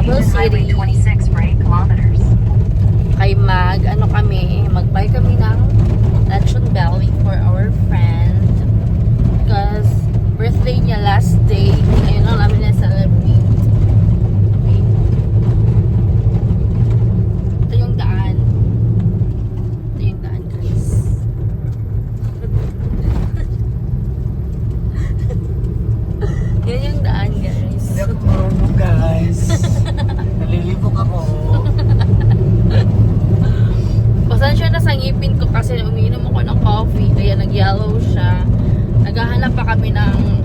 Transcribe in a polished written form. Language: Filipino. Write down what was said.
Davao City. Kay mag-buy kami ng lechon belly for our friend. Because birthday niya last day. Ayun lang namin na-celebrate. Okay. Ito yung daan. Ito yung daan, guys. Yan yung daan, guys. Hindi ako marunong, guys. Nalilibok ako. Pasensya na sa ngipin ko kasi umiinom ako ng coffee kaya nag-yellow siya. Naghahanap pa kami ng